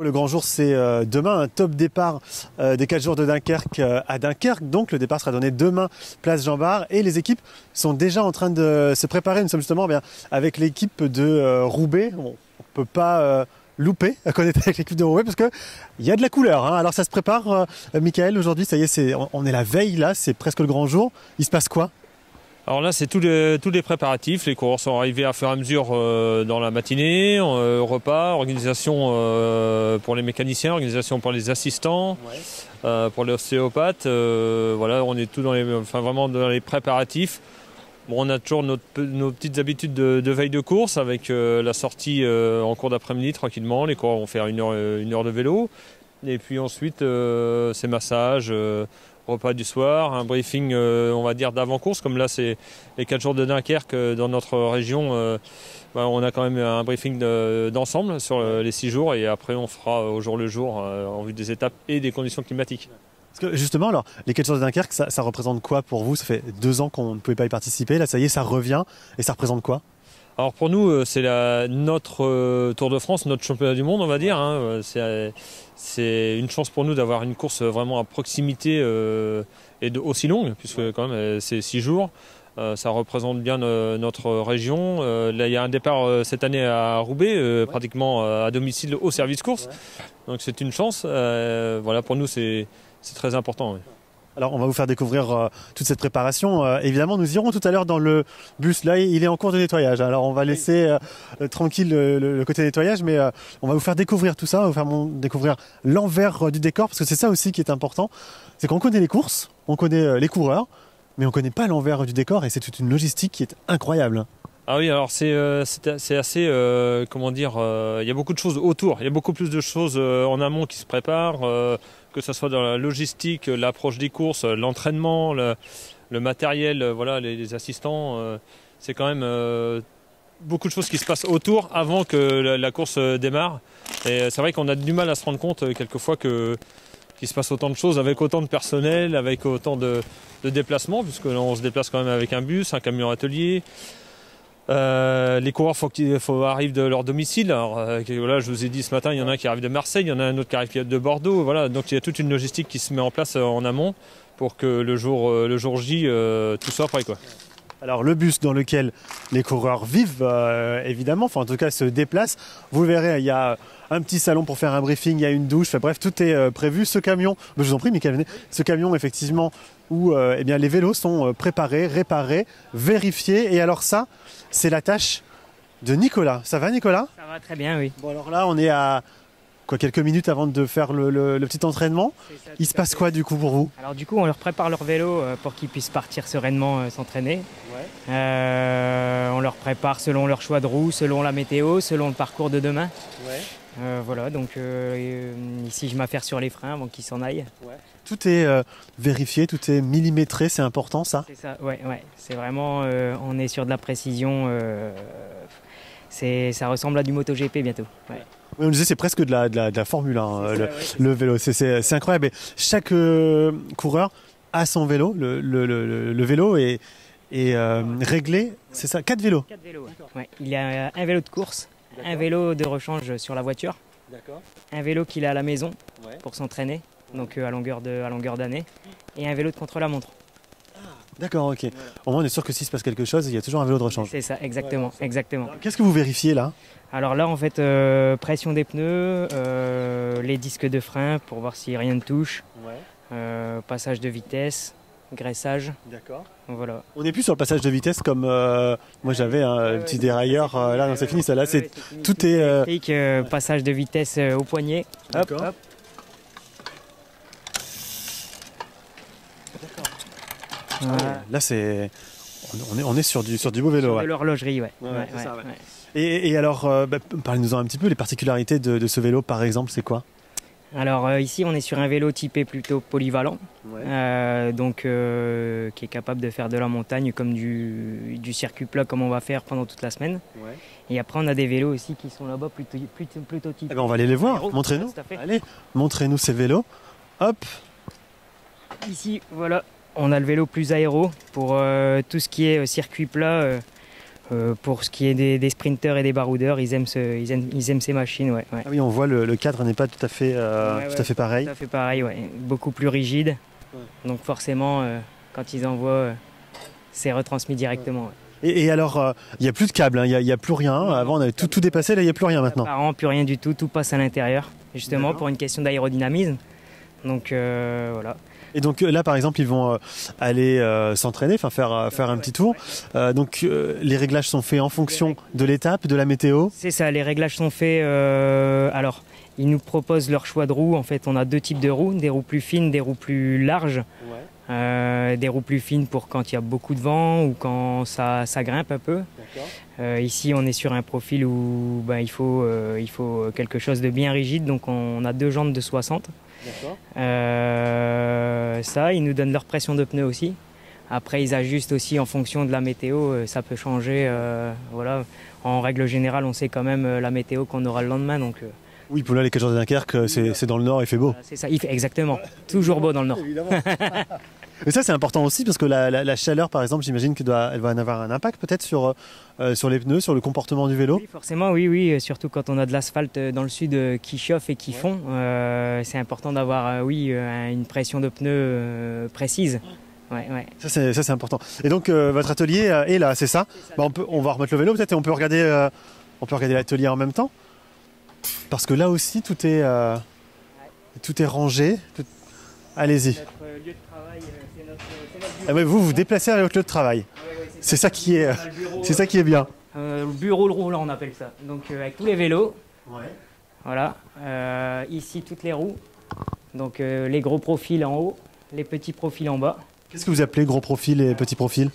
Le grand jour, c'est demain, un top départ des 4 jours de Dunkerque à Dunkerque. Donc le départ sera donné demain, place Jean Bart. Et les équipes sont déjà en train de se préparer. Nous sommes justement avec l'équipe de Roubaix. On ne peut pas louper à connaître avec l'équipe de Roubaix parce qu'il y a de la couleur. Hein. Alors ça se prépare, Michael, aujourd'hui, ça y est, on est la veille là, c'est presque le grand jour. Il se passe quoi ? Alors là, c'est tous les préparatifs. Les coureurs sont arrivés à fur et à mesure dans la matinée, repas, organisation pour les mécaniciens, organisation pour les assistants, pour les ostéopathes. Voilà, on est tout vraiment dans les préparatifs. Bon, on a toujours nos petites habitudes de veille de course avec la sortie en cours d'après-midi tranquillement. Les coureurs vont faire une heure de vélo. Et puis ensuite, c'est massage, repas du soir, un briefing on va dire d'avant-course. Comme là, c'est les 4 jours de Dunkerque dans notre région. On a quand même un briefing d'ensemble sur les 6 jours. Et après, on fera au jour le jour en vue des étapes et des conditions climatiques. Parce que justement, alors, les 4 jours de Dunkerque, ça représente quoi pour vous ? Ça fait 2 ans qu'on ne pouvait pas y participer. Là, ça y est, ça revient. Et ça représente quoi ? Alors pour nous, c'est notre Tour de France, notre championnat du monde, on va dire. Hein. C'est une chance pour nous d'avoir une course vraiment à proximité et aussi longue, puisque quand même c'est 6 jours. Ça représente bien notre région. Là, il y a un départ cette année à Roubaix, pratiquement à domicile au service course. Donc c'est une chance. Voilà, pour nous, c'est très important. Ouais. Alors, on va vous faire découvrir toute cette préparation. Évidemment, nous irons tout à l'heure dans le bus. Là, il est en cours de nettoyage. Alors, on va laisser tranquille le côté nettoyage, mais on va vous faire découvrir tout ça. On va vous faire découvrir l'envers du décor, parce que c'est ça aussi qui est important. C'est qu'on connaît les courses, on connaît les coureurs, mais on ne connaît pas l'envers du décor, et c'est toute une logistique qui est incroyable. Ah oui, alors c'est assez, comment dire, il y a beaucoup de choses autour. Il y a beaucoup plus de choses en amont qui se préparent. Que ce soit dans la logistique, l'approche des courses, l'entraînement, le matériel, voilà, les assistants, c'est quand même beaucoup de choses qui se passent autour avant que la course démarre. Et c'est vrai qu'on a du mal à se rendre compte quelquefois qu'il se passe autant de choses avec autant de personnel, avec autant de déplacements, puisque là, on se déplace quand même avec un bus, un camion atelier. Les coureurs arrivent de leur domicile. Alors, voilà, je vous ai dit ce matin, il y en a un qui arrive de Marseille, il y en a un autre qui arrive de Bordeaux. Voilà, donc il y a toute une logistique qui se met en place en amont pour que le jour J, tout soit prêt, quoi. Alors le bus dans lequel les coureurs vivent, évidemment, enfin en tout cas se déplacent. Vous le verrez, il y a un petit salon pour faire un briefing, il y a une douche, enfin, bref, tout est prévu. Ce camion, je vous en prie, Michael, venez. Ce camion, effectivement, où eh bien, les vélos sont préparés, réparés, vérifiés. Et alors ça, c'est la tâche de Nicolas. Ça va, Nicolas ? Ça va très bien, oui. Bon, alors là, on est à quelques minutes avant de faire le petit entraînement. Ça, il se passe quoi, du coup, pour vous ? Alors du coup, on leur prépare leur vélo pour qu'ils puissent partir sereinement s'entraîner. Ouais. On leur prépare selon leur choix de roue, selon la météo, selon le parcours de demain. Ouais. Voilà, donc ici, je m'affaire sur les freins avant qu'ils s'en aillent. Ouais. Tout est vérifié, tout est millimétré, c'est important, ça ? C'est ça, ouais. C'est vraiment, on est sur de la précision. Ça ressemble à du MotoGP bientôt. Ouais. On disait c'est presque de la Formule 1, le vélo. C'est incroyable. Et chaque coureur a son vélo. Le vélo est réglé. C'est ça, 4 vélos. 4 vélos. Ouais. Il y a un vélo de course, un vélo de rechange sur la voiture, un vélo qu'il a à la maison pour s'entraîner, donc à longueur d'année, et un vélo de contre-la-montre. D'accord, ok. Voilà. Au moins on est sûr que s'il se passe quelque chose, il y a toujours un vélo de rechange. C'est ça, exactement. Qu'est-ce que vous vérifiez là ? Alors là, en fait, pression des pneus, les disques de frein pour voir si rien ne touche, passage de vitesse, graissage. D'accord. Voilà. On n'est plus sur le passage de vitesse comme moi j'avais un petit dérailleur. Là, non, c'est fini. Ça, là, tout est. Passage de vitesse au poignet. Hop, hop. Voilà. Là, on est sur du beau vélo. Sur de l'horlogerie, ouais. Et alors, parlez-nous un petit peu les particularités de ce vélo, par exemple, c'est quoi ? Alors ici, on est sur un vélo typé plutôt polyvalent, donc qui est capable de faire de la montagne comme du circuit plat comme on va faire pendant toute la semaine. Ouais. Et après, on a des vélos aussi qui sont là-bas plutôt typés. On va aller les voir. Montrez-nous. Allez, montrez-nous ces vélos. Hop. Ici, voilà. On a le vélo plus aéro pour tout ce qui est circuit plat, Pour ce qui est des sprinters et des baroudeurs, ils aiment ces machines. Ouais, ouais. Ah oui, on voit le cadre n'est pas tout à fait, tout à fait pareil. Tout à fait pareil, ouais. Beaucoup plus rigide. Ouais. Donc forcément, quand ils envoient, c'est retransmis directement. Ouais. Et alors, il n'y a plus de câble, hein, il n'y a plus rien. Avant, on avait tout dépassé, là, il n'y a plus rien maintenant. Apparemment, plus rien du tout passe à l'intérieur, justement pour une question d'aérodynamisme. Donc voilà. Et donc là, par exemple, ils vont aller s'entraîner, faire un petit tour. Donc les réglages sont faits en fonction de l'étape, de la météo. C'est ça, les réglages sont faits. Alors, ils nous proposent leur choix de roues. En fait, on a deux types de roues, des roues plus fines, des roues plus larges. Des roues plus fines pour quand il y a beaucoup de vent ou quand ça grimpe un peu. Ici, on est sur un profil où il faut quelque chose de bien rigide. Donc, on a deux jantes de 60. Ça, ils nous donnent leur pression de pneus aussi. Après, ils ajustent aussi en fonction de la météo. Ça peut changer. Voilà. En règle générale, on sait quand même la météo qu'on aura le lendemain. Donc, oui, pour là, les 4 jours de Dunkerque, c'est dans le nord, il fait beau. Voilà, c'est ça, il fait exactement. Toujours beau dans le nord. Mais ça, c'est important aussi parce que la chaleur, par exemple, j'imagine qu'elle va en avoir un impact peut-être sur les pneus, sur le comportement du vélo. Oui, forcément, oui. Surtout quand on a de l'asphalte dans le sud qui chauffe et qui fond. C'est important d'avoir, une pression de pneus précise. Ouais. Ça, c'est important. Et donc, votre atelier est là, c'est ça, on va remettre le vélo peut-être et on peut regarder l'atelier en même temps. Parce que là aussi, tout est rangé. Allez-y. Notre lieu de travail, c'est notre bureau. Vous vous déplacez avec votre lieu de travail. C'est ça qui est bien. Le bureau roulant, on appelle ça. Donc avec tous les vélos. Voilà. Ici, toutes les roues. Donc les gros profils en haut, les petits profils en bas. Qu'est-ce que vous appelez gros profil et petits profils ?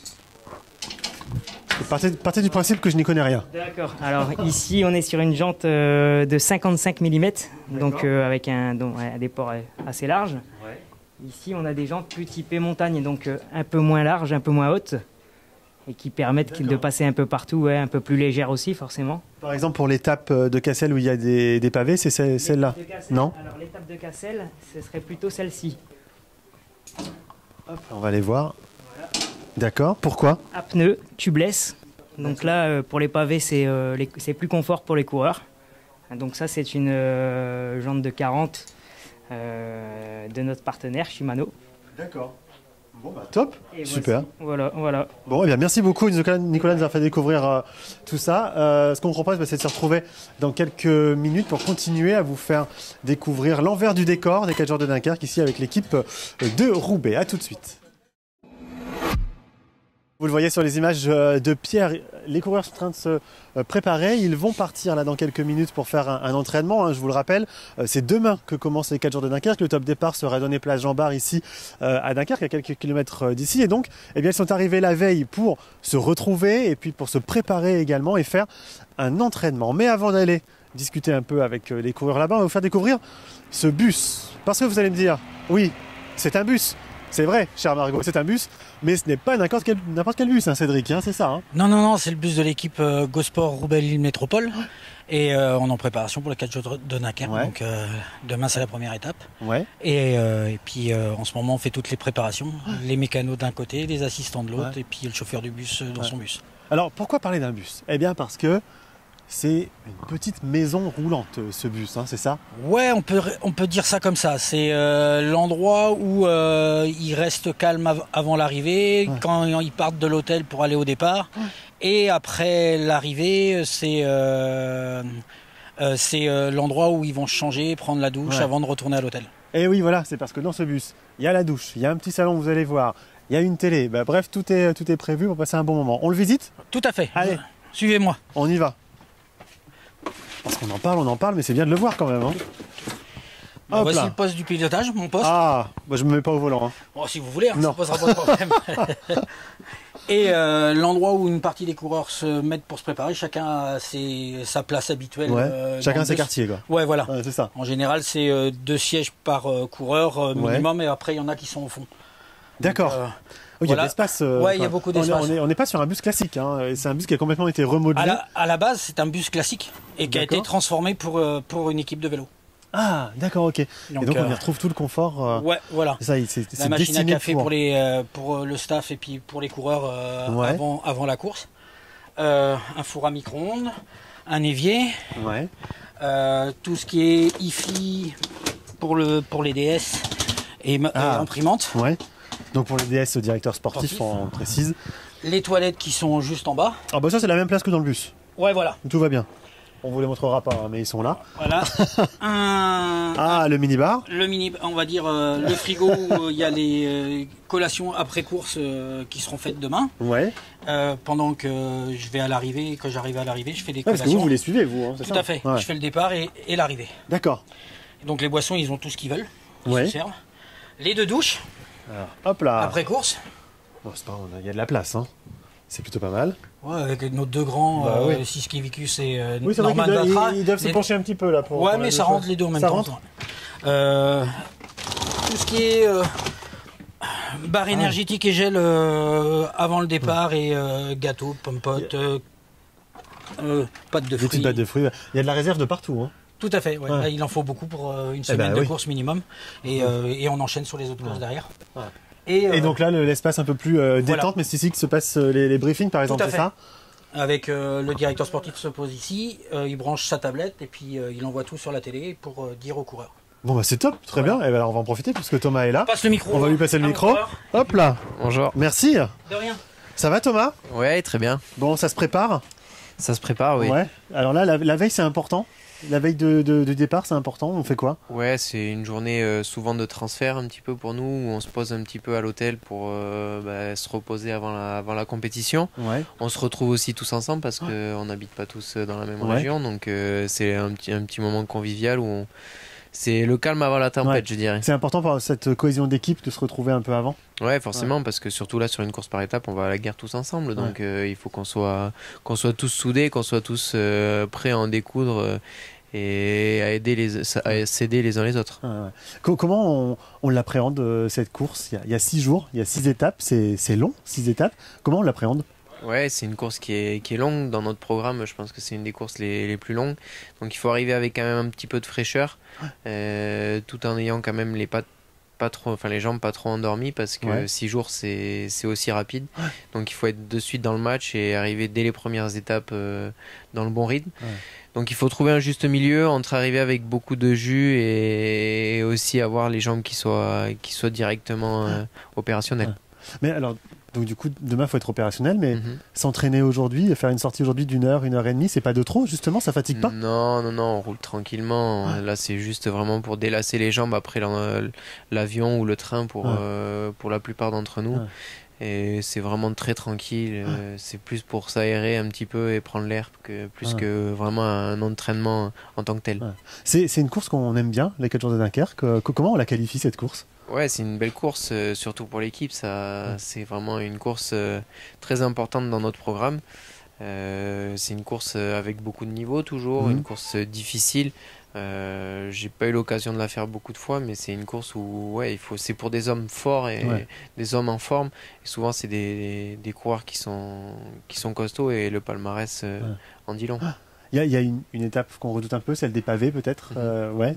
Partez du principe que je n'y connais rien. D'accord. Alors ici, on est sur une jante de 55 mm, donc avec des ports assez larges. Ici, on a des jantes plus typées montagne, donc un peu moins larges, un peu moins hautes, et qui permettent de passer un peu partout, un peu plus légères aussi, forcément. Par exemple, pour l'étape de Cassel où il y a des pavés, c'est celle-là, non ? Alors l'étape de Cassel, ce serait plutôt celle-ci. Hop, on va aller voir. Voilà. D'accord, pourquoi ? À pneus, tubeless. Donc là, pour les pavés, c'est plus confort pour les coureurs. Donc ça, c'est une jante de 40 de notre partenaire Shimano. D'accord. Bon, top, et super. Voilà. Bon, bien, merci beaucoup. Nicolas nous a fait découvrir tout ça. Ce qu'on propose, c'est de se retrouver dans quelques minutes pour continuer à vous faire découvrir l'envers du décor des 4 jours de Dunkerque, ici avec l'équipe de Roubaix. A tout de suite. Vous le voyez sur les images de Pierre, les coureurs sont en train de se préparer. Ils vont partir là dans quelques minutes pour faire un entraînement. Je vous le rappelle, c'est demain que commencent les 4 jours de Dunkerque. Le top départ sera donné place Jean-Bart ici à Dunkerque, à quelques kilomètres d'ici. Et donc, ils sont arrivés la veille pour se retrouver et puis pour se préparer également et faire un entraînement. Mais avant d'aller discuter un peu avec les coureurs là-bas, on va vous faire découvrir ce bus. Parce que vous allez me dire, oui, c'est un bus. C'est vrai, cher Margot, c'est un bus, mais ce n'est pas n'importe quel bus, hein, Cédric, hein, c'est ça hein. Non, c'est le bus de l'équipe Gosport Roubaix-Lille Métropole. Et on est en préparation pour les 4 jours de Dunkerque. Donc demain, c'est la première étape. Et puis en ce moment, on fait toutes les préparations. Les mécanos d'un côté, les assistants de l'autre, et puis le chauffeur du bus dans son bus. Alors, pourquoi parler d'un bus ? Eh bien, parce que c'est une petite maison roulante, ce bus, hein, c'est ça ? Ouais, on peut dire ça comme ça. C'est l'endroit où ils restent calmes avant l'arrivée, quand ils partent de l'hôtel pour aller au départ. Et après l'arrivée, c'est l'endroit où ils vont changer, prendre la douche avant de retourner à l'hôtel. Et oui, voilà, c'est parce que dans ce bus, il y a la douche, il y a un petit salon, vous allez voir, il y a une télé. Bref, tout est prévu pour passer un bon moment. On le visite ? Tout à fait. Allez, suivez-moi. On y va. Parce qu'on en parle, mais c'est bien de le voir quand même. Hein. Voici le poste du pilotage, mon poste. Ah, je me mets pas au volant. Hein. Bon, si vous voulez, ça ne posera pas de problème. Et l'endroit où une partie des coureurs se mettent pour se préparer, chacun a sa place habituelle. Chacun ses quartiers, quoi. Ouais, voilà. C'est ça. En général, c'est 2 sièges par coureur minimum, et après, il y en a qui sont au fond. D'accord. Il y a de l'espace. Il y a beaucoup d'espace. On n'est pas sur un bus classique. Hein. C'est un bus qui a complètement été remodelé. À la base, c'est un bus classique et qui a été transformé pour une équipe de vélo. Ah, d'accord, ok. Donc, et donc on y retrouve tout le confort. Voilà. C'est la machine à café pour le staff et puis pour les coureurs avant la course. un four à micro-ondes, un évier, tout ce qui est IFI pour les DS et imprimante. Ouais. Donc pour les DS, le directeur sportif, on précise. Les toilettes qui sont juste en bas. Ah bah ça c'est la même place que dans le bus. Ouais, voilà. Tout va bien. On vous les montrera pas, mais ils sont là. Voilà. Le minibar. Le mini, on va dire le frigo où il y a les collations après course qui seront faites demain. Ouais. Pendant que je vais à l'arrivée, quand j'arrive à l'arrivée, je fais des collations. Parce que vous les suivez, vous, hein, c'est Tout ça à fait. Ouais. Je fais le départ et l'arrivée. D'accord. Donc les boissons, ils ont tout ce qu'ils veulent. Ils se servent. Les 2 douches. Alors, hop là. Après course. Bon, c'est pas, il y a de la place, hein. C'est plutôt pas mal. Ouais, avec nos 2 grands, Siskivicus et Norman Batra. Ils doivent se pencher un petit peu là pour. Ouais, mais ça rentre les deux en même temps. Rentre tout ce qui est barre énergétique et gel avant le départ et gâteau, pommes-potes, pâtes de fruits. Des petites pâtes de fruits. Il y a de la réserve de partout, hein. Tout à fait, ouais. Là, il en faut beaucoup pour une semaine de course minimum. Et on enchaîne sur les autres courses derrière. Ouais. Et donc là, l'espace un peu plus détente, mais c'est ici que se passent les briefings, par exemple, c'est ça? Avec le directeur sportif se pose ici, il branche sa tablette et puis il envoie tout sur la télé pour dire aux coureurs. Bon bah c'est top, très bien. Et ben on va en profiter puisque Thomas est là. Passe le micro. On va lui passer le micro. Hop là. Bonjour. Merci. De rien. Ça va Thomas? Ouais, très bien. Bon, ça se prépare? Ça se prépare, oui. Ouais. Alors là, la veille c'est important. La veille de départ, c'est important. On fait quoi? Ouais, c'est une journée souvent de transfert un petit peu pour nous, où on se pose un petit peu à l'hôtel pour se reposer avant la compétition. Ouais. On se retrouve aussi tous ensemble parce qu'on n'habite pas tous dans la même région, donc c'est un petit moment convivial où c'est le calme avant la tempête, je dirais. C'est important pour cette cohésion d'équipe de se retrouver un peu avant. Ouais, forcément, parce que surtout là sur une course par étape, on va à la guerre tous ensemble, donc il faut qu'on soit tous soudés, qu'on soit tous prêts à en découdre. Et à s'aider les uns les autres. Comment on l'appréhende cette course? Il y a 6 jours, il y a 6 étapes, c'est long, 6 étapes. Comment on l'appréhende? Ouais, c'est une course qui est longue. Dans notre programme, je pense que c'est une des courses les plus longues. Donc il faut arriver avec quand même un petit peu de fraîcheur, tout en ayant quand même les jambes pas trop endormies, parce que 6 jours c'est aussi rapide. Donc il faut être de suite dans le match et arriver dès les premières étapes dans le bon rythme. Donc il faut trouver un juste milieu entre arriver avec beaucoup de jus et aussi avoir les jambes qui soient directement opérationnelles. Mais alors, donc du coup, demain, il faut être opérationnel, mais s'entraîner aujourd'hui, faire une sortie aujourd'hui d'1 heure, 1 heure et demie, c'est pas de trop, justement, ça fatigue pas? Non, on roule tranquillement. Là, c'est juste vraiment pour délasser les jambes après l'avion ou le train pour la plupart d'entre nous. Et c'est vraiment très tranquille. C'est plus pour s'aérer un petit peu et prendre l'air plus que vraiment un entraînement en tant que tel. C'est une course qu'on aime bien, les 4 jours de Dunkerque. Comment on la qualifie, cette course? Ouais, c'est une belle course, surtout pour l'équipe. C'est vraiment une course très importante dans notre programme. C'est une course avec beaucoup de niveaux toujours, une course difficile. J'ai pas eu l'occasion de la faire beaucoup de fois, mais c'est une course où c'est pour des hommes forts et des hommes en forme. Et souvent c'est des coureurs qui sont costauds, et le palmarès en dit long. Il y a une étape qu'on redoute un peu, celle des pavés peut-être.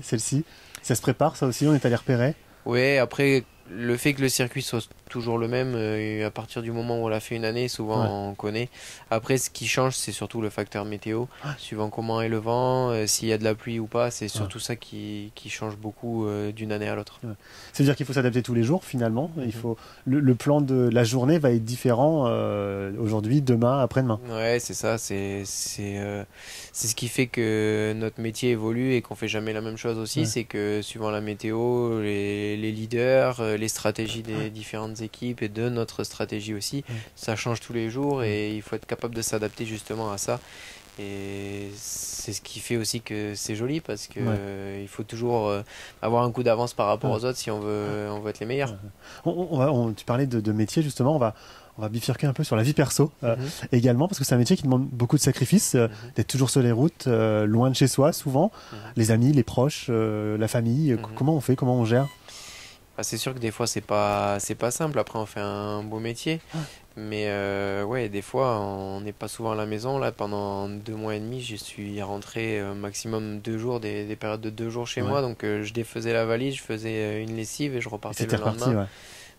Celle-ci, ça se prépare, ça aussi, on est allé repérer. Ouais, après le fait que le circuit soit toujours le même, à partir du moment où on l'a fait une année, souvent on connaît. Après, ce qui change, c'est surtout le facteur météo, suivant comment est le vent, s'il y a de la pluie ou pas. C'est surtout ça qui change beaucoup d'une année à l'autre. C'est-à-dire qu'il faut s'adapter tous les jours finalement. Il faut le plan de la journée va être différent aujourd'hui, demain, après-demain. Ouais, c'est ça. C'est ce qui fait que notre métier évolue et qu'on fait jamais la même chose aussi. C'est que suivant la météo, les leaders, les stratégies des différentes équipes et de notre stratégie aussi, ça change tous les jours, et il faut être capable de s'adapter justement à ça. Et c'est ce qui fait aussi que c'est joli, parce que il faut toujours avoir un coup d'avance par rapport aux autres si on veut être les meilleurs. Tu parlais de métier, justement, on va bifurquer un peu sur la vie perso également, parce que c'est un métier qui demande beaucoup de sacrifices, d'être toujours sur les routes, loin de chez soi souvent, les amis, les proches, la famille. Comment on fait, comment on gère? C'est sûr que des fois c'est pas simple. Après, on fait un beau métier, mais des fois on n'est pas souvent à la maison. Là, pendant 2 mois et demi, je suis rentré maximum 2 jours, des périodes de 2 jours chez moi. Donc je défaisais la valise, je faisais une lessive et je repartais le lendemain.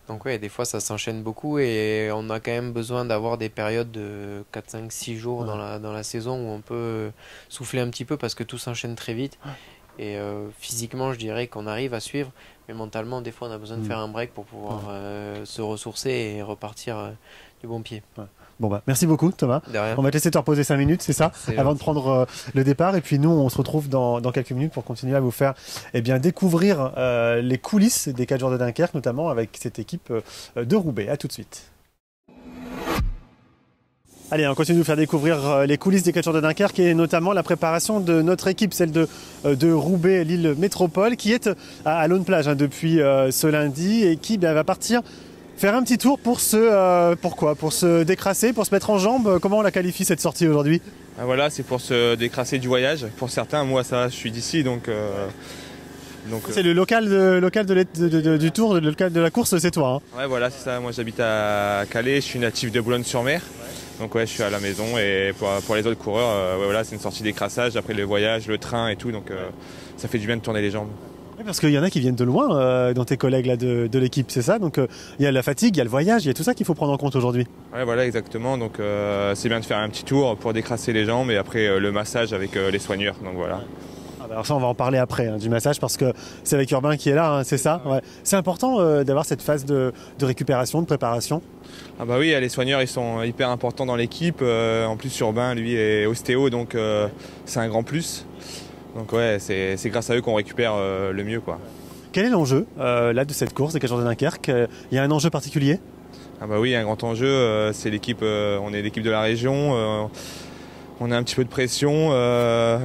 Donc ouais, des fois ça s'enchaîne beaucoup et on a quand même besoin d'avoir des périodes de 4, 5, 6 jours dans la saison où on peut souffler un petit peu parce que tout s'enchaîne très vite. Et physiquement, je dirais qu'on arrive à suivre, mais mentalement, des fois, on a besoin de faire un break pour pouvoir se ressourcer et repartir du bon pied. Bon bah, merci beaucoup Thomas. On va te laisser te reposer 5 minutes, c'est ça, avant de prendre le départ. Et puis nous, on se retrouve dans quelques minutes pour continuer à vous faire découvrir les coulisses des 4 jours de Dunkerque, notamment avec cette équipe de Roubaix. À tout de suite. Allez, on continue de vous faire découvrir les coulisses des 4 jours de Dunkerque et notamment la préparation de notre équipe, celle de Roubaix Lille Métropole, qui est à Laune Plage depuis ce lundi et qui va partir faire un petit tour pour se décrasser, pour se mettre en jambes. Comment on la qualifie cette sortie aujourd'hui? Voilà, c'est pour se décrasser du voyage. Pour certains, moi ça, je suis d'ici, donc c'est le local du tour, le local de la course, c'est toi. Hein. Ouais, voilà, c'est ça. Moi j'habite à Calais, je suis natif de Boulogne-sur-Mer. Donc ouais, je suis à la maison et pour les autres coureurs, voilà, c'est une sortie d'écrassage après le voyage, le train et tout, donc ça fait du bien de tourner les jambes. Oui, parce qu'il y en a qui viennent de loin dans tes collègues là, de l'équipe, c'est ça? Donc il y a la fatigue, il y a le voyage, il y a tout ça qu'il faut prendre en compte aujourd'hui. Ouais, voilà, exactement. Donc c'est bien de faire un petit tour pour décrasser les jambes et après le massage avec les soigneurs. Donc voilà. Alors ça, on va en parler après du massage parce que c'est avec Urbain qui est là, c'est ça? Ouais. C'est important d'avoir cette phase de récupération, de préparation. Ah bah oui, les soigneurs ils sont hyper importants dans l'équipe. En plus Urbain lui est ostéo, donc c'est un grand plus. Donc ouais, c'est grâce à eux qu'on récupère le mieux, quoi. Quel est l'enjeu là de cette course des 4 jours de Dunkerque? Il y a un enjeu particulier? Ah bah oui, un grand enjeu, c'est l'équipe, on est l'équipe de la région, on a un petit peu de pression,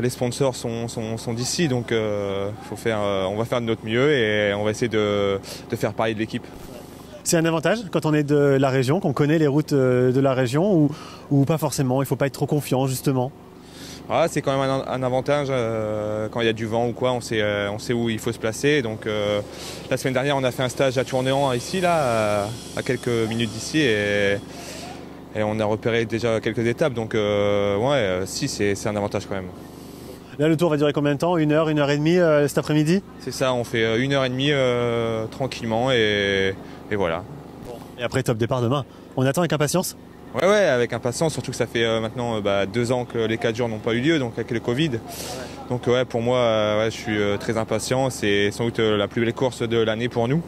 les sponsors sont d'ici, donc on va faire de notre mieux et on va essayer de faire parler de l'équipe. C'est un avantage quand on est de la région, qu'on connaît les routes de la région ou pas forcément, il ne faut pas être trop confiant justement? Ah, c'est quand même un avantage quand il y a du vent ou quoi, on sait où il faut se placer. Donc la semaine dernière, on a fait un stage à Tournéan ici, là, à quelques minutes d'ici, et on a repéré déjà quelques étapes. Donc ouais, si, c'est un avantage quand même. Là, le tour va durer combien de temps? 1 heure, 1h30 cet après-midi? C'est ça, on fait 1h30 tranquillement et voilà. Et après, top départ demain. On attend avec impatience? Ouais, avec impatience, surtout que ça fait maintenant 2 ans que les 4 jours n'ont pas eu lieu, donc avec le Covid. Donc ouais, pour moi, je suis très impatient. C'est sans doute la plus belle course de l'année pour nous.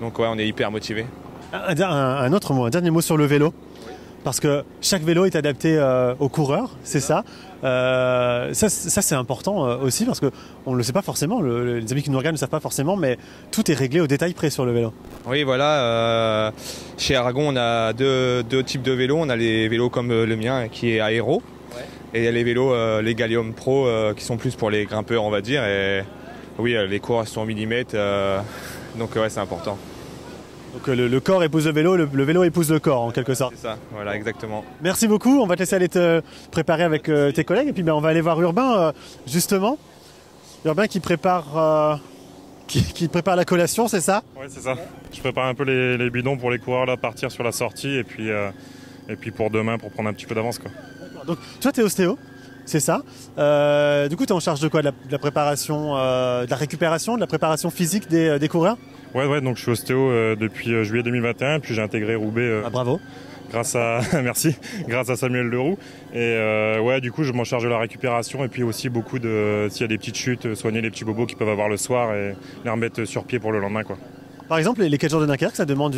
Donc ouais, on est hyper motivés. Un dernier mot sur le vélo. Parce que chaque vélo est adapté aux coureurs, c'est ça. Ça c'est important aussi parce qu'on ne le sait pas forcément, les amis qui nous regardent ne le savent pas forcément, mais tout est réglé au détail près sur le vélo. Oui, voilà. Chez Aragon, on a deux types de vélos. On a les vélos comme le mien qui est aéro. Ouais. Et il y a les vélos, les Gallium Pro, qui sont plus pour les grimpeurs, on va dire. Et oui, les coureurs sont en millimètres, donc ouais, c'est important. Donc le corps épouse le vélo épouse le corps en quelque sorte. C'est ça, voilà, exactement. Merci beaucoup, on va te laisser aller te préparer avec tes collègues et puis on va aller voir Urbain justement. Urbain qui prépare la collation, c'est ça? Oui, c'est ça. Je prépare un peu les bidons pour les coureurs là, partir sur la sortie et puis pour demain pour prendre un petit peu d'avance, quoi. Donc toi tu es ostéo, c'est ça. Du coup tu es en charge de quoi? De la préparation, de la récupération, de la préparation physique des coureurs? Ouais, donc je suis ostéo depuis juillet 2021, puis j'ai intégré Roubaix. Bravo. Merci, grâce à Samuel Leroux. Et ouais, du coup, je m'en charge de la récupération et puis aussi beaucoup s'il y a des petites chutes, soigner les petits bobos qu'ils peuvent avoir le soir et les remettre sur pied pour le lendemain, quoi. Par exemple, les 4 jours de Dunkerque, ça demande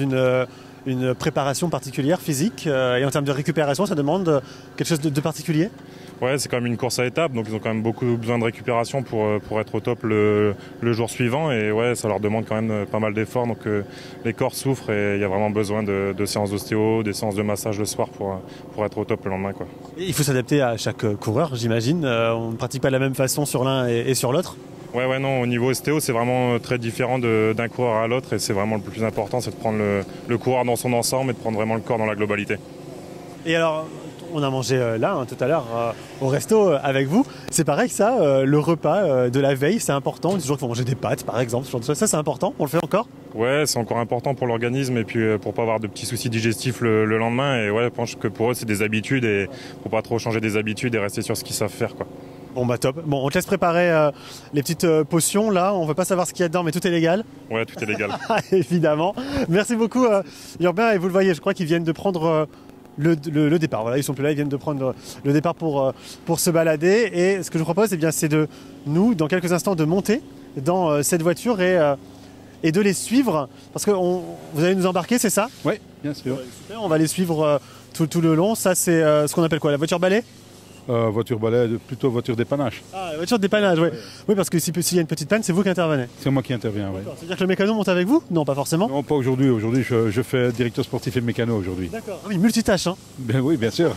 une préparation particulière physique et en termes de récupération, ça demande quelque chose de particulier? Ouais, c'est quand même une course à étapes, donc ils ont quand même beaucoup besoin de récupération pour être au top le jour suivant. Et ouais, ça leur demande quand même pas mal d'efforts, donc les corps souffrent et il y a vraiment besoin de séances d'ostéo, des séances de massage le soir pour être au top le lendemain, quoi. Et il faut s'adapter à chaque coureur, j'imagine. On ne pratique pas de la même façon sur l'un et sur l'autre? Ouais, non, au niveau ostéo, c'est vraiment très différent d'un coureur à l'autre et c'est vraiment le plus important, c'est de prendre le coureur dans son ensemble et de prendre vraiment le corps dans la globalité. Et alors, on a mangé là tout à l'heure au resto avec vous. C'est pareil que ça, le repas de la veille, c'est important. On dit toujours qu'il faut manger des pâtes, par exemple. Ça, c'est important. On le fait encore? Ouais, c'est encore important pour l'organisme et puis pour pas avoir de petits soucis digestifs le lendemain. Et ouais, je pense que pour eux, c'est des habitudes et faut pas trop changer des habitudes et rester sur ce qu'ils savent faire, quoi. Bon bah top. Bon, on te laisse préparer les petites potions là. On veut pas savoir ce qu'il y a dedans, mais tout est légal. Ouais, tout est légal. Évidemment. Merci beaucoup Urbain. Et vous le voyez, je crois qu'ils viennent de prendre le départ. Voilà, ils sont plus là, ils viennent de prendre le départ pour se balader. Et ce que je vous propose, eh bien, c'est de nous, dans quelques instants, de monter dans cette voiture et de les suivre. Parce que vous allez nous embarquer, c'est ça? Oui, bien sûr. Super, on va les suivre tout le long. Ça, c'est ce qu'on appelle quoi? La voiture balai? Voiture balai, plutôt voiture dépannage. Ah, voiture de dépannage, oui. Oui, parce que s'il y a une petite panne, c'est vous qui intervenez. C'est moi qui interviens, oui. C'est-à-dire que le mécano monte avec vous? Non, pas forcément. Non, pas aujourd'hui. Aujourd'hui, je fais directeur sportif et mécano aujourd'hui. D'accord. Ah oui, multitâche, hein. Ben oui, bien sûr.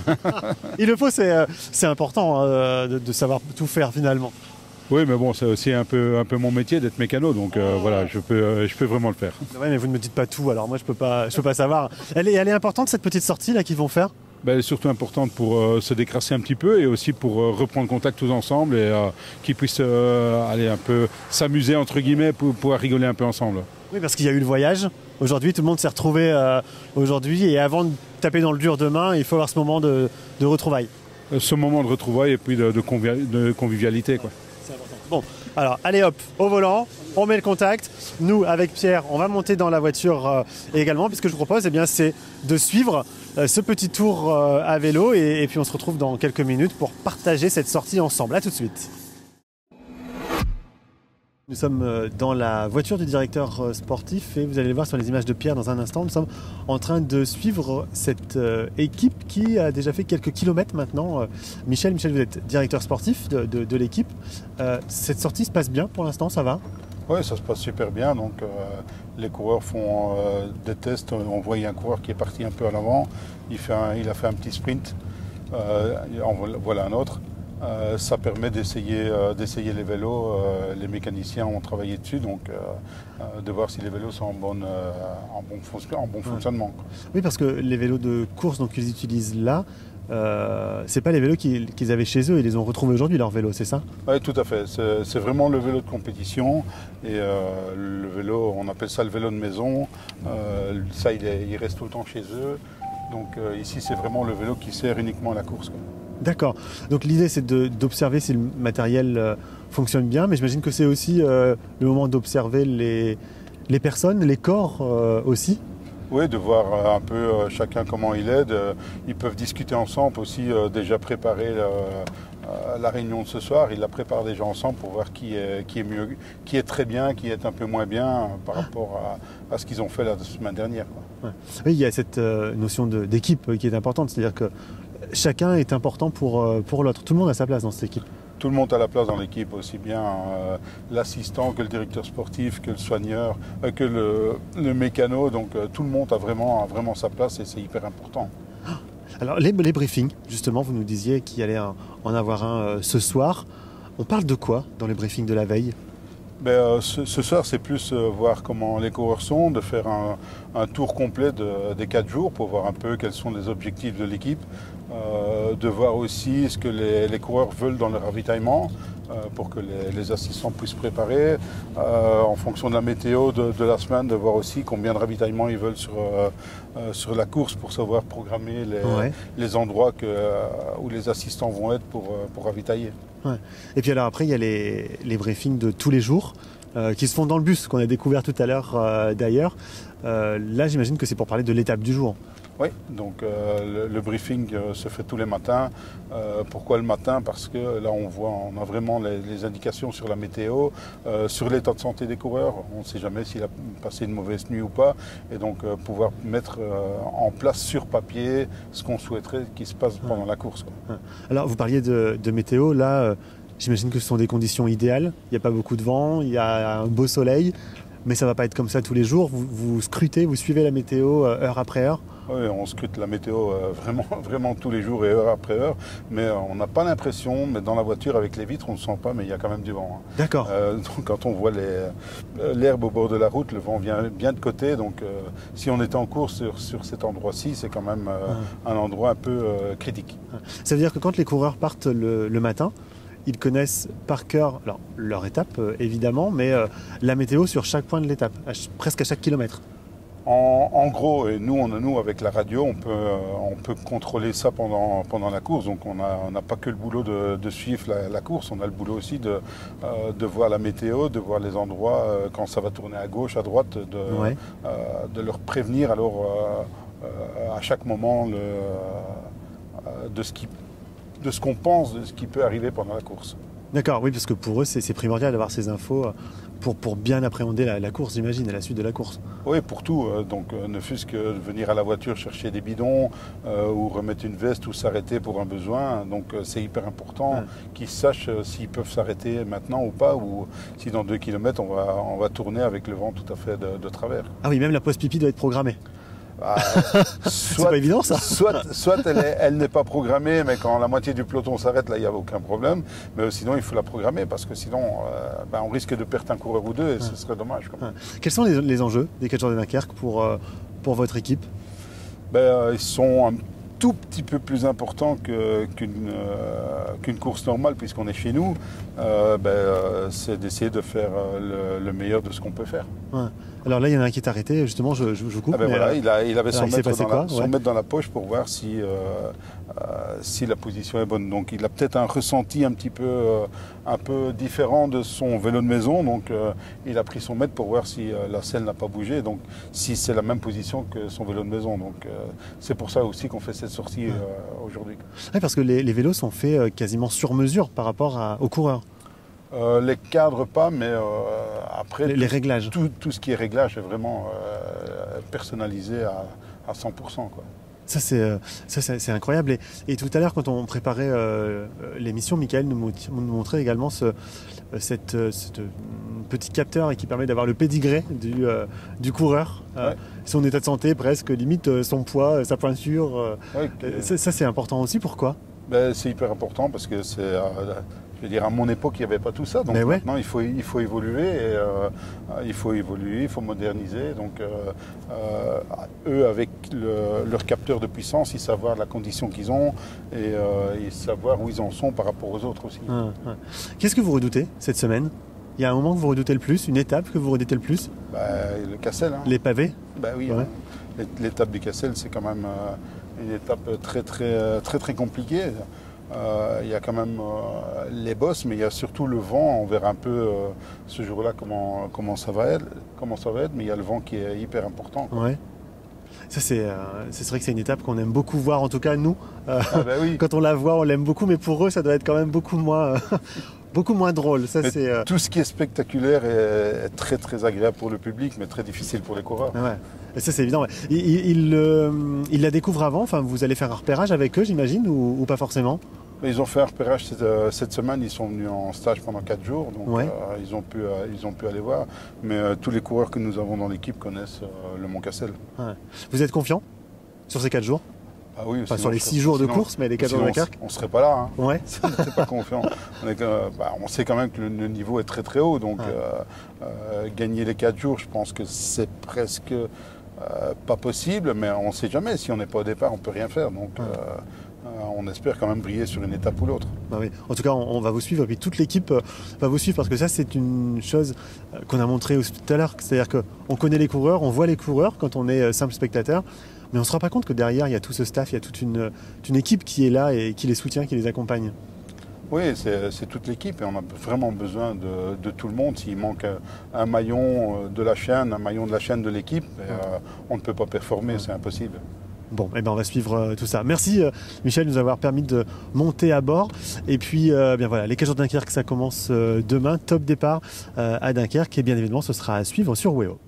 Il le faut, c'est important de savoir tout faire finalement. Oui, mais bon, c'est aussi un peu mon métier d'être mécano, donc voilà, je peux vraiment le faire. Ouais, mais vous ne me dites pas tout, alors moi je peux pas savoir. Elle est importante cette petite sortie là qu'ils vont faire? Ben, elle est surtout importante pour se décrasser un petit peu et aussi pour reprendre contact tous ensemble et qu'ils puissent aller un peu s'amuser entre guillemets pour pouvoir rigoler un peu ensemble. Oui, parce qu'il y a eu le voyage. Aujourd'hui, tout le monde s'est retrouvé aujourd'hui et avant de taper dans le dur demain, il faut avoir ce moment de retrouvailles. Ce moment de retrouvailles et puis de convivialité, quoi. C'est important. Bon, alors allez hop, au volant, on met le contact. Nous, avec Pierre, on va monter dans la voiture également, puisque je vous propose, eh bien, c'est de suivre ce petit tour à vélo et puis on se retrouve dans quelques minutes pour partager cette sortie ensemble. À tout de suite. Nous sommes dans la voiture du directeur sportif et vous allez le voir sur les images de Pierre dans un instant. Nous sommes en train de suivre cette équipe qui a déjà fait quelques kilomètres maintenant. Michel, vous êtes directeur sportif de l'équipe. Cette sortie se passe bien pour l'instant, ça va? Oui, ça se passe super bien. Donc, les coureurs font des tests. On voit un coureur qui est parti un peu à l'avant. Il a fait un petit sprint. Voilà un autre. Ça permet d'essayer les vélos. Les mécaniciens ont travaillé dessus, donc de voir si les vélos sont en bon fonctionnement. Oui, parce que les vélos de course qu'ils utilisent là, c'est pas les vélos qu'ils avaient chez eux, ils les ont retrouvés aujourd'hui, leurs vélos, c'est ça? Oui, tout à fait. C'est vraiment le vélo de compétition. Et le vélo, on appelle ça le vélo de maison. Ça, il reste tout le temps chez eux. Donc ici, c'est vraiment le vélo qui sert uniquement à la course, quoi. D'accord. Donc l'idée, c'est d'observer si le matériel fonctionne bien, mais j'imagine que c'est aussi le moment d'observer les personnes, les corps aussi. Oui, de voir un peu chacun comment il est. Ils peuvent discuter ensemble aussi, déjà préparer la réunion de ce soir. Ils la préparent déjà ensemble pour voir qui est mieux, qui est très bien, qui est un peu moins bien par rapport à ce qu'ils ont fait la semaine dernière, quoi. Ouais. Oui, il y a cette notion d'équipe qui est importante, c'est-à-dire que chacun est important pour l'autre. Tout le monde a sa place dans cette équipe. Tout le monde a la place dans l'équipe, aussi bien l'assistant que le directeur sportif, que le soigneur, que le mécano. Donc tout le monde a vraiment sa place et c'est hyper important. Alors les briefings, justement, vous nous disiez qu'il y allait en avoir un ce soir. On parle de quoi dans les briefings de la veille? Ce soir, c'est plus voir comment les coureurs sont, de faire un tour complet des 4 jours pour voir un peu quels sont les objectifs de l'équipe, de voir aussi ce que les coureurs veulent dans le ravitaillement pour que les assistants puissent préparer, en fonction de la météo de la semaine, de voir aussi combien de ravitaillement ils veulent sur la course pour savoir programmer les endroits où les assistants vont être pour ravitailler. Ouais. Et puis alors après, il y a les briefings de tous les jours qui se font dans le bus, qu'on a découvert tout à l'heure d'ailleurs. Là, j'imagine que c'est pour parler de l'étape du jour. Oui, donc le briefing se fait tous les matins. Pourquoi le matin? Parce que là, on a vraiment les indications sur la météo, sur l'état de santé des coureurs. On ne sait jamais s'il a passé une mauvaise nuit ou pas. Et donc, pouvoir mettre en place sur papier ce qu'on souhaiterait qu'il se passe pendant la course, quoi. Alors, vous parliez de météo. Là, j'imagine que ce sont des conditions idéales. Il n'y a pas beaucoup de vent, il y a un beau soleil. Mais ça ne va pas être comme ça tous les jours. Vous scrutez, vous suivez la météo heure après heure? Oui, on scrute la météo vraiment tous les jours et heure après heure, mais on n'a pas l'impression, mais dans la voiture avec les vitres on ne sent pas, mais il y a quand même du vent. D'accord. Donc quand on voit l'herbe au bord de la route, le vent vient bien de côté, donc si on était en course sur cet endroit-ci, c'est quand même un endroit un peu critique. Ça veut dire que quand les coureurs partent le matin, ils connaissent par cœur leur étape évidemment, mais la météo sur chaque point de l'étape, presque à chaque kilomètre. En gros, et nous avec la radio, on peut contrôler ça pendant la course. Donc on n'a pas que le boulot de suivre la course, on a le boulot aussi de voir la météo, de voir les endroits quand ça va tourner à gauche, à droite, de leur prévenir alors à chaque moment de ce qu'on pense, de ce qui peut arriver pendant la course. D'accord, oui, parce que pour eux, c'est primordial d'avoir ces infos pour bien appréhender la course, j'imagine, et la suite de la course. Oui, pour tout. Donc, ne fût-ce que venir à la voiture chercher des bidons ou remettre une veste ou s'arrêter pour un besoin. Donc, c'est hyper important qu'ils sachent s'ils peuvent s'arrêter maintenant ou pas, ou si dans 2 km, on va tourner avec le vent tout à fait de travers. Ah oui, même la pause pipi doit être programmée. C'est pas évident ça. Soit elle n'est pas programmée, mais quand la moitié du peloton s'arrête, là il n'y a aucun problème. Mais sinon il faut la programmer parce que sinon on risque de perdre un coureur ou deux et ce serait dommage. Quels sont les enjeux des 4 jours de Dunkerque pour votre équipe? Ils sont un tout petit peu plus importants qu'une course normale puisqu'on est chez nous. C'est d'essayer de faire le meilleur de ce qu'on peut faire. Ouais. Alors là, il y en a un qui est arrêté, justement, je coupe. Il avait son mètre dans la poche pour voir si la position est bonne. Donc il a peut-être un ressenti un peu différent de son vélo de maison. Donc il a pris son mètre pour voir si la selle n'a pas bougé. Donc si c'est la même position que son vélo de maison. Donc c'est pour ça aussi qu'on fait cette sortie aujourd'hui. Oui, parce que les vélos sont faits quasiment sur mesure par rapport aux coureurs. Les cadres pas, mais après les réglages. Tout ce qui est réglage est vraiment personnalisé à 100%. Quoi. Ça c'est incroyable. Et tout à l'heure, quand on préparait l'émission, Michael nous montrait également ce petit capteur qui permet d'avoir le pédigré du coureur, son état de santé presque, limite son poids, sa pointure. Ça c'est important aussi. Pourquoi ? C'est hyper important parce que c'est... je veux dire, à mon époque, il n'y avait pas tout ça. Donc maintenant, il faut évoluer. Il faut moderniser. Donc, eux, avec leur capteur de puissance, ils savent voir la condition qu'ils ont et ils savent voir où ils en sont par rapport aux autres aussi. Qu'est-ce que vous redoutez cette semaine ? Il y a un moment que vous redoutez le plus, une étape que vous redoutez le plus ? Le Cassel. Les pavés ? Oui. L'étape du Cassel, c'est quand même une étape très compliquée. Il y a quand même les bosses, mais il y a surtout le vent. On verra un peu ce jour-là comment ça va être, mais il y a le vent qui est hyper important. Ouais. Ça c'est vrai que c'est une étape qu'on aime beaucoup voir, en tout cas nous. Quand on la voit, on l'aime beaucoup, mais pour eux, ça doit être quand même beaucoup moins drôle. Ça, tout ce qui est spectaculaire est très agréable pour le public, mais très difficile pour les coureurs. Ouais. Et ça c'est évident. Ouais. Ils la découvrent avant, enfin, vous allez faire un repérage avec eux, j'imagine, ou pas forcément ? Ils ont fait un repérage cette semaine, ils sont venus en stage pendant 4 jours, donc ils ont pu aller voir. Mais tous les coureurs que nous avons dans l'équipe connaissent le Mont Cassel. Ouais. Vous êtes confiant sur ces 4 jours ? Ah oui, pas sur les 6 jours de course, mais les 4 jours de Dunkerque. On ne serait pas là. Hein. Ouais. On n'était pas confiant. On sait quand même que le niveau est très haut, donc gagner les 4 jours, je pense que c'est presque pas possible, mais on ne sait jamais. Si on n'est pas au départ, on ne peut rien faire. Donc on espère quand même briller sur une étape ou l'autre. Oui. En tout cas, on va vous suivre, et puis toute l'équipe va vous suivre, parce que ça, c'est une chose qu'on a montré aussi tout à l'heure. C'est-à-dire qu'on connaît les coureurs, on voit les coureurs quand on est simple spectateur, mais on ne se rend pas compte que derrière, il y a tout ce staff, il y a toute une équipe qui est là et qui les soutient, qui les accompagne. Oui, c'est toute l'équipe et on a vraiment besoin de tout le monde. S'il manque un maillon de la chaîne, de l'équipe, on ne peut pas performer, c'est impossible. Bon, on va suivre tout ça. Merci Michel de nous avoir permis de monter à bord. Et puis, les 4 jours de Dunkerque, ça commence demain. Top départ à Dunkerque. Et bien évidemment, ce sera à suivre sur WEO.